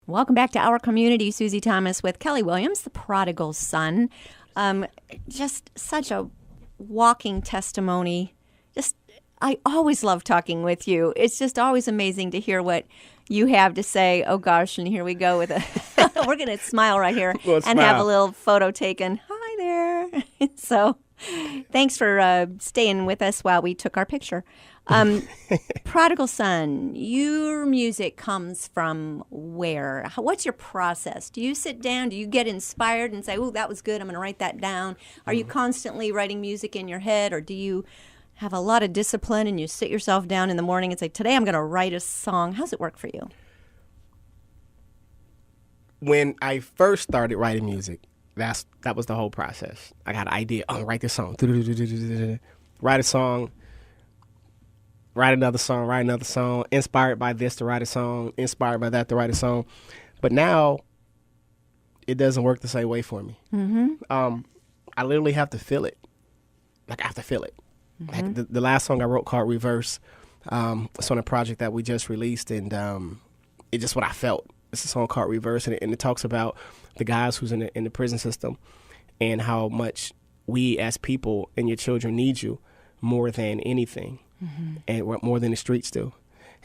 Welcome back to Our Community. Susie Thomas with Kelly Williams, the prodigal son. Just such a walking testimony. I always love talking with you. It's just always amazing to hear what you have to say. Oh, gosh, and here we go with we're going to smile right here and have a little photo taken. Hi there. So thanks for staying with us while we took our picture. Prodigal Son, your music comes from where? What's your process? Do you sit down? Do you get inspired and say, oh, that was good, I'm going to write that down? Are you constantly writing music in your head, or do you have a lot of discipline and you sit yourself down in the morning and say, today I'm going to write a song? How's it work for you? When I first started writing music, that was the whole process. I got an idea. Oh, write this song. Write a song. Write another song, inspired by this to write a song, inspired by that to write a song. But now, it doesn't work the same way for me. Mm-hmm. I literally have to feel it. Like, I have to feel it. Mm-hmm. Like the last song I wrote called Reverse, it's on a project that we just released, and it's just what I felt. It's a song called Reverse, and it talks about the guys who's in the prison system and how much we as people and your children need you more than anything. Mm-hmm. And more than the streets do.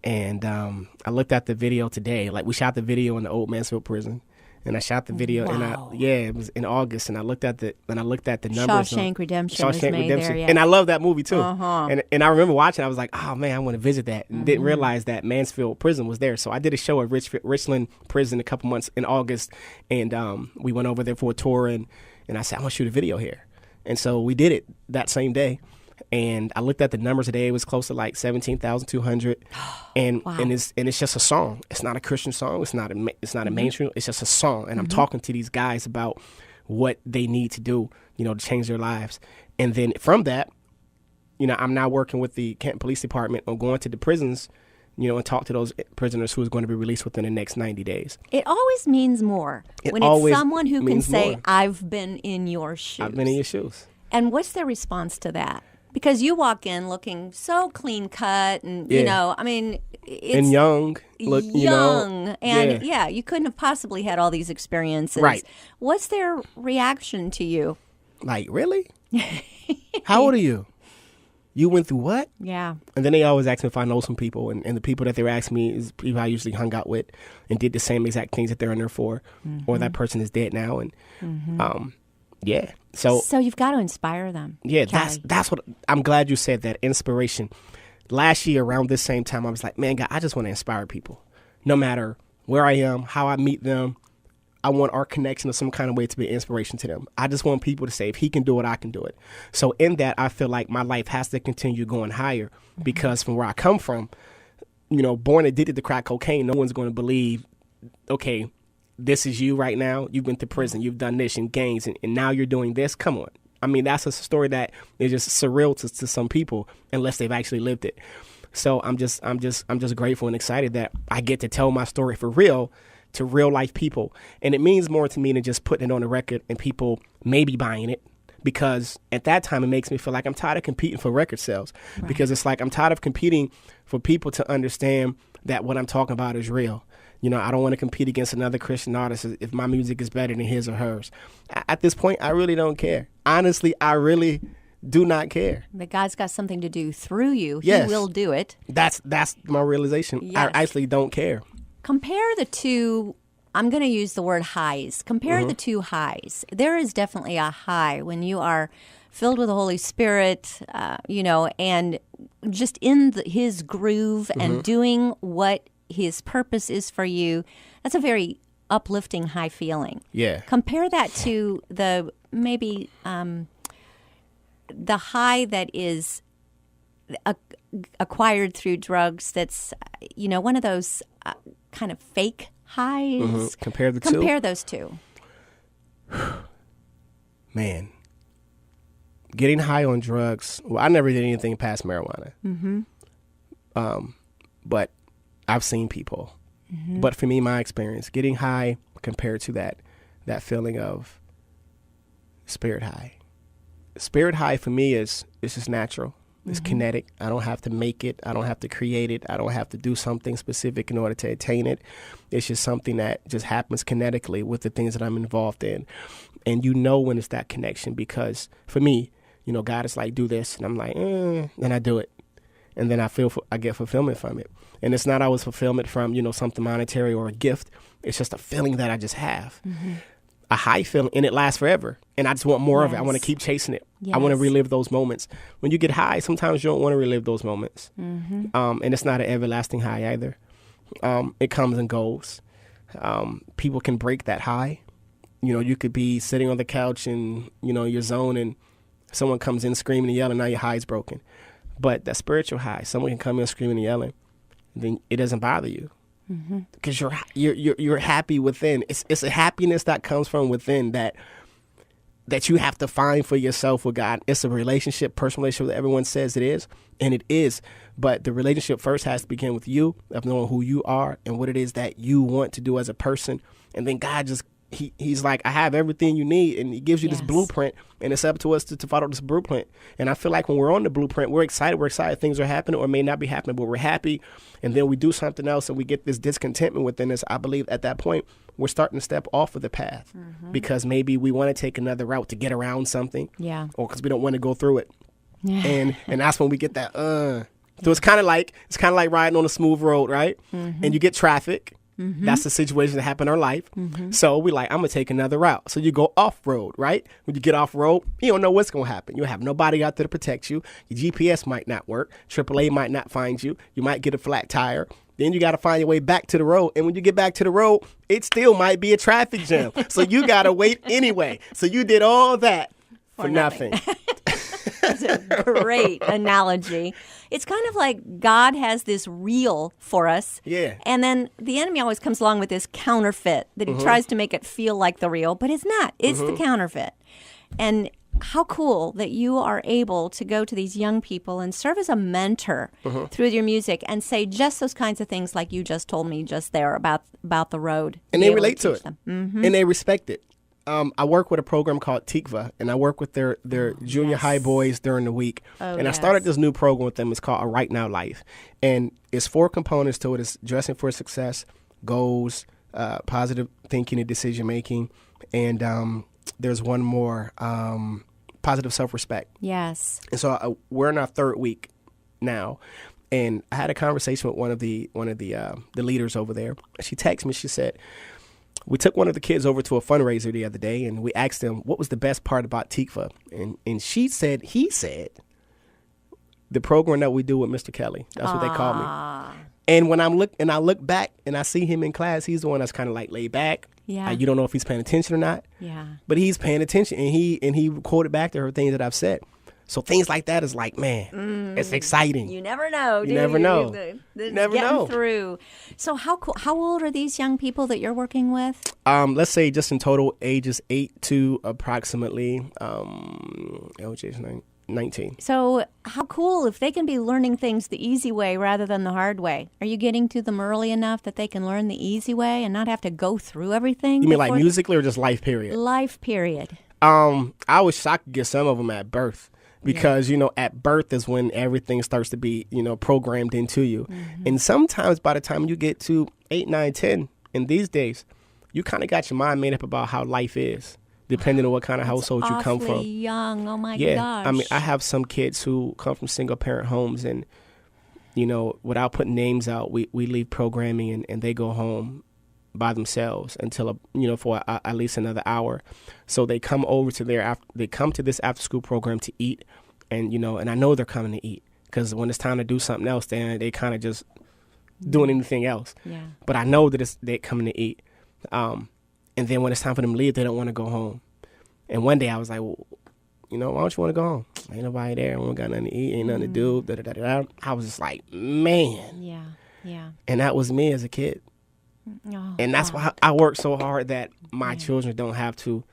And I looked at the video today. Like, we shot the video in the old Mansfield prison, and I shot the video. Wow. And it was in August. And I looked at the numbers. Shawshank Redemption was made there, yeah. And I love that movie too. Uh-huh. And I remember watching. I was like, oh man, I want to visit that. And didn't realize that Mansfield prison was there. So I did a show at Richland prison a couple months in August, and we went over there for a tour. And I said, I want to shoot a video here. And so we did it that same day. And I looked at the numbers today. It was close to like 17,200, and wow. and it's just a song. It's not a Christian song. It's not a mainstream. It's just a song. And I'm talking to these guys about what they need to do, to change their lives. And then from that, I'm now working with the Canton Police Department on going to the prisons, and talk to those prisoners who is going to be released within the next 90 days. It always means more when it's someone who can say, more. I've been in your shoes. I've been in your shoes. And what's their response to that? Because you walk in looking so clean cut, and it's and young, and you couldn't have possibly had all these experiences. Right? What's their reaction to you? Like, really? How old are you? You went through what? Yeah. And then they always ask me if I know some people, and the people that they ask me is people I usually hung out with and did the same exact things that they're in there for, or that person is dead now, and yeah. So you've got to inspire them. Yeah, Kelly. that's what I'm glad you said that, inspiration. Last year around this same time, I was like, man, God, I just want to inspire people. No matter where I am, how I meet them, I want our connection in some kind of way to be an inspiration to them. I just want people to say, if he can do it, I can do it. So in that, I feel like my life has to continue going higher, because from where I come from, born addicted to crack cocaine, no one's going to believe, okay, this is you right now. You've been to prison. You've done this in gangs, and now you're doing this. Come on. I mean, that's a story that is just surreal to some people unless they've actually lived it. So I'm just grateful and excited that I get to tell my story for real to real life people. And it means more to me than just putting it on the record and people maybe buying it. Because at that time, it makes me feel like I'm tired of competing for record sales. Right. Because it's like I'm tired of competing for people to understand that what I'm talking about is real. I don't want to compete against another Christian artist if my music is better than his or hers. At this point, I really don't care. Honestly, I really do not care. But God's got something to do through you. Yes. He will do it. That's my realization. Yes. I actually don't care. Compare the two. I'm going to use the word highs. Compare the two highs. There is definitely a high when you are filled with the Holy Spirit, and just in his groove and doing what his purpose is for you. That's a very uplifting high feeling. Yeah. Compare that to the maybe the high that is acquired through drugs. That's one of those kind of fake highs. Compare those two. Man, getting high on drugs. Well, I never did anything past marijuana. But I've seen people. But for me, my experience, getting high compared to that feeling of spirit high. Spirit high for me is just natural. It's kinetic. I don't have to make it. I don't have to create it. I don't have to do something specific in order to attain it. It's just something that just happens kinetically with the things that I'm involved in. And you know when it's that connection, because for me, you know, God is like, do this. And I'm like, and I do it. And then I get fulfillment from it. And it's not always fulfillment from, you know, something monetary or a gift. It's just a feeling that I just have. A high feeling, and it lasts forever. And I just want more of it. I want to keep chasing it. I want to relive those moments. When you get high, sometimes you don't want to relive those moments. And it's not an everlasting high either. It comes and goes. People can break that high. You know, you could be sitting on the couch and, you know, your zone, and someone comes in screaming and yelling, now your high is broken. But that spiritual high, someone can come in screaming and yelling, and then it doesn't bother you. Because you're happy within. It's a happiness that comes from within that you have to find for yourself with God. It's a relationship, personal relationship that everyone says it is, and it is. But the relationship first has to begin with you, of knowing who you are and what it is that you want to do as a person. And then God just, he's like, I have everything you need, and he gives you this blueprint, and it's up to us to follow this blueprint. And I feel like when we're on the blueprint, we're excited things are happening or may not be happening, but we're happy. And then we do something else and we get this discontentment within us. I believe at that point we're starting to step off of the path, because maybe we want to take another route to get around something, or because we don't want to go through it. And that's when we get that so it's kind of like riding on a smooth road, right? And you get traffic. That's the situation that happened in our life. So we like, I'm going to take another route. So you go off-road, right? When you get off-road, you don't know what's going to happen. You have nobody out there to protect you. Your GPS might not work. AAA might not find you. You might get a flat tire. Then you got to find your way back to the road. And when you get back to the road, it still might be a traffic jam. So you got to wait anyway. So you did all that for nothing. That's a great analogy. It's kind of like God has this real for us. And then the enemy always comes along with this counterfeit that he tries to make it feel like the real, but it's not. It's the counterfeit. And how cool that you are able to go to these young people and serve as a mentor through your music and say just those kinds of things like you just told me just there about the road. And they relate to it. And they respect it. I work with a program called Tikva, and I work with their junior high boys during the week. I started this new program with them. It's called A Right Now Life. And it's 4 components to it. It's dressing for success, goals, positive thinking and decision making, and there's one more, positive self-respect. Yes. And so we're in our 3rd week now. And I had a conversation with one of the leaders over there. She texted me. She said, we took one of the kids over to a fundraiser the other day, and we asked them what was the best part about Tikva. And he said, the program that we do with Mr. Kelly. That's what they call me. And when I look back and I see him in class, he's the one that's kind of like laid back. You don't know if he's paying attention or not. But he's paying attention, and he quoted back to her things that I've said. So things like that is like, man, it's exciting. You never know. You never know. Never know. Through. So how old are these young people that you're working with? Let's say just in total ages 8 to approximately 19. So how cool if they can be learning things the easy way rather than the hard way. Are you getting to them early enough that they can learn the easy way and not have to go through everything? You mean like musically or just life period? Life period. I wish I could get some of them at birth. Because, at birth is when everything starts to be, programmed into you. And sometimes by the time you get to 8, 9, 10 in these days, you kind of got your mind made up about how life is, depending on what kind of household you come from. Young. Oh, my gosh. I mean, I have some kids who come from single-parent homes, and, without putting names out, we leave programming and they go home by themselves until for at least another hour. So they come over to this after school program to eat, and and I know they're coming to eat, because when it's time to do something else, they kind of just doing anything else. But I know that they're coming to eat, and then when it's time for them to leave, they don't want to go home. And one day I was like, well, why don't you want to go home? Ain't nobody there. We don't got nothing to eat. Ain't nothing to do. Da, da, da, da. I was just like, man. Yeah. And that was me as a kid. And that's why I work so hard that my children don't have to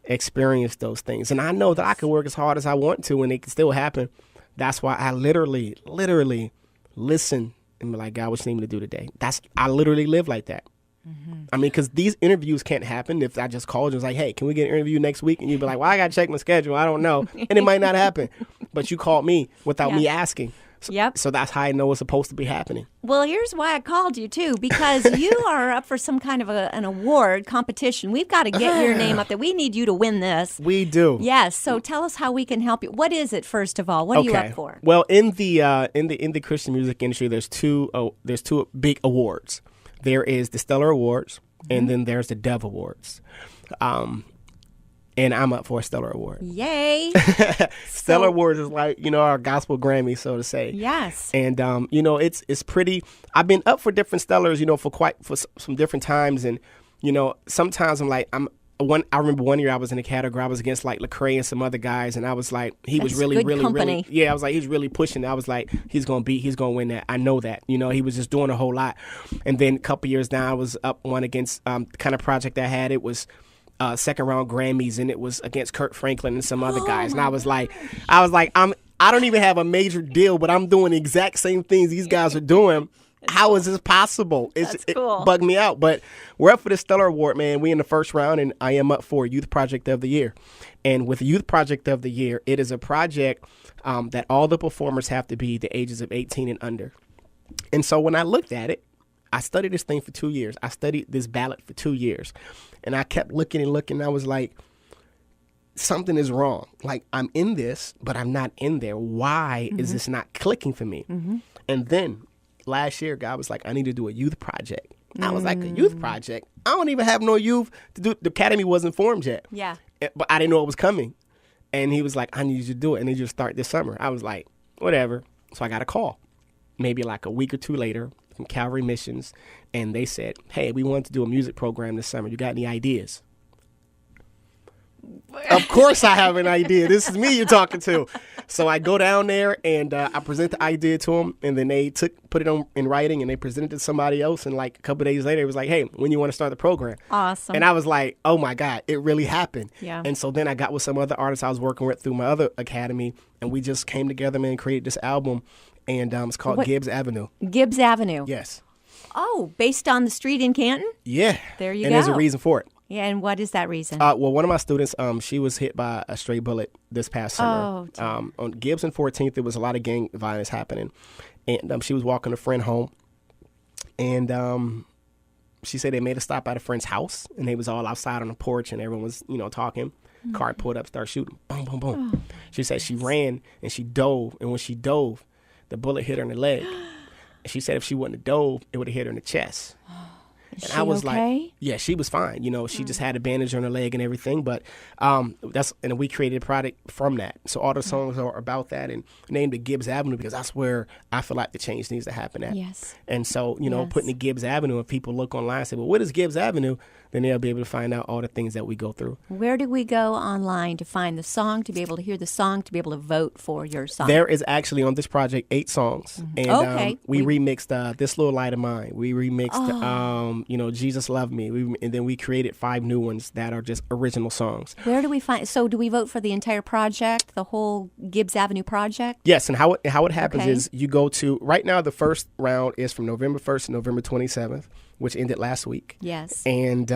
experience those things. And I know that I can work as hard as I want to, and it can still happen. That's why I literally listen and be like, God, what you need me to do today? I literally live like that. I mean, because these interviews can't happen if I just called you and was like, hey, can we get an interview next week? And you'd be like, well, I got to check my schedule. I don't know. And it might not happen. But you called me without me asking. So, Yep. so that's how I know it's supposed to be happening. Well, here's why I called you, too, because you are up for some kind of an award competition. We've got to get your name up there. We need you to win this. We do. Yes. So tell us how we can help you. What is it, first of all? What are you up for? Well, in the Christian music industry, there's two big awards. There is the Stellar Awards, and then there's the Dove Awards. And I'm up for a Stellar Award. Yay. Stellar Awards is like, our gospel Grammy, so to say. Yes. And, it's pretty. I've been up for different Stellars, for some different times. And, sometimes I'm like, I remember one year I was in a category, I was against like Lecrae and some other guys. And I was like, he was really, I was like, he's really pushing. I was like, he's going to win that. I know that, he was just doing a whole lot. And then a couple years down, I was up one against kind of project I had. It was second round Grammys, and it was against Kirk Franklin and some other guys. And I was like, I don't even have a major deal, but I'm doing the exact same things these guys are doing. How is this possible? That's cool. It bugged me out. But we're up for the Stellar Award, man. We in the first round, and I am up for Youth Project of the Year. And with Youth Project of the Year, it is a project that all the performers have to be the ages of 18 and under. And so when I looked at it, I studied this thing for 2 years. I studied this ballot for 2 years. And I kept looking and looking. And I was like, something is wrong. Like, I'm in this, but I'm not in there. Why is this not clicking for me? And then last year, God was like, I need to do a youth project. I was like, a youth project? I don't even have no youth to do. The academy wasn't formed yet. Yeah. But I didn't know it was coming. And he was like, I need you to do it. I need you to start this summer. I was like, whatever. So I got a call maybe like a week or two later from Calvary Missions. And they said, hey, we want to do a music program this summer. You got any ideas? Of course I have an idea. This is me you're talking to. So I go down there and I present the idea to them, and then they put it in writing, and they presented it to somebody else. And like a couple of days later, it was like, hey, when you want to start the program? Awesome. And I was like, oh my God, it really happened. Yeah. And so then I got with some other artists I was working with through my other academy, and we just came together, man, and created this album. And it's called Gibbs Avenue. Gibbs Avenue. Yes. Oh, based on the street in Canton? Yeah. There you go. And there's a reason for it. Yeah, and what is that reason? Well, one of my students, she was hit by a stray bullet this past summer. Oh, on Gibbs and 14th, there was a lot of gang violence happening. And she was walking a friend home. And she said they made a stop at a friend's house. And they was all outside on the porch, and everyone was, talking. Mm-hmm. Car pulled up, started shooting. Boom, boom, boom. Oh, she said she ran, and she dove. And when she dove, the bullet hit her in the leg. And she said if she wouldn't have dove, it would have hit her in the chest. Is and she I was okay? like, yeah, she was fine. She just had a bandage on her leg and everything. But and we created a product from that. So all the songs are about that, and named it Gibbs Avenue because that's where I feel like the change needs to happen at. Yes. And so, putting the Gibbs Avenue, if people look online and say, well, what is Gibbs Avenue? Then they'll be able to find out all the things that we go through. Where do we go online to find the song, to be able to hear the song, to be able to vote for your song? There is actually on this project 8 songs. Mm-hmm. And okay. We remixed This Little Light of Mine. We remixed, Jesus Love Me. And then we created 5 new ones that are just original songs. Where do we find? So do we vote for the entire project, the whole Gibbs Avenue project? Yes, and how it happens is you go to, right now the first round is from November 1st to November 27th, which ended last week. Yes. And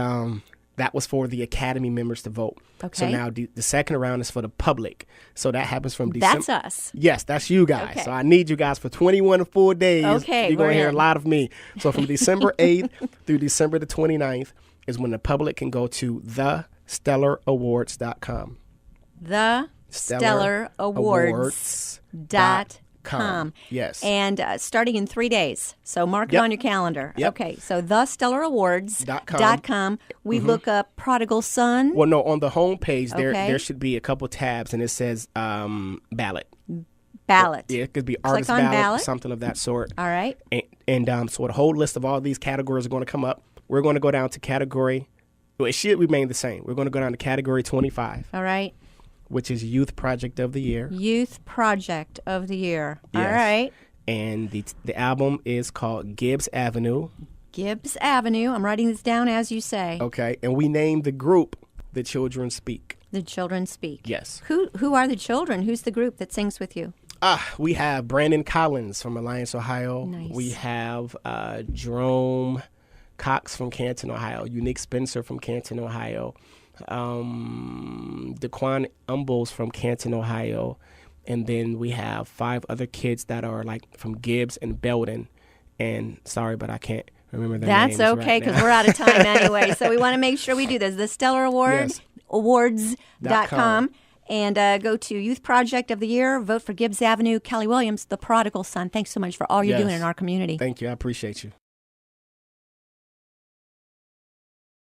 that was for the Academy members to vote. Okay. So now the second round is for the public. So that happens from December. That's us. Yes, that's you guys. Okay. So I need you guys for 21 full days. Okay, you're going to hear a in. lot of me. So from December 8th through December the 29th is when the public can go to thestellarawards.com. thestellarawards.com. Yes. And starting in 3 days. So mark it on your calendar. Yep. Okay. So thestellarawards.com. We look up Prodigal Son. Well, no, on the homepage, Okay. there should be a couple tabs, and it says ballot. Ballot. Yeah, it could be Click artist on ballot, something of that sort. All right. And so the whole list of all these categories are going to come up. We're going to go down to category. Well, it should remain the same. We're going to go down to category 25. All right. Which is Youth Project of the Year. Youth Project of the Year. Yes. All right. And the album is called Gibbs Avenue. Gibbs Avenue. I'm writing this down as you say. Okay. And we named the group The Children Speak. The Children Speak. Yes. Who are the children? Who's the group that sings with you? We have Brandon Collins from Alliance, Ohio. Nice. We have Jerome Cox from Canton, Ohio. Unique Spencer from Canton, Ohio. Daquan Umbles from Canton, Ohio. And then we have 5 other kids that are like from Gibbs and Belden. And sorry, but I can't remember their names. That's okay, because we're out of time anyway. So we want to make sure we do this. The Stellar Award, Yes. awards.com. And go to Youth Project of the Year, vote for Gibbs Avenue, Kelly Williams, the prodigal son. Thanks so much for all you're Yes. doing in our community. Thank you. I appreciate you.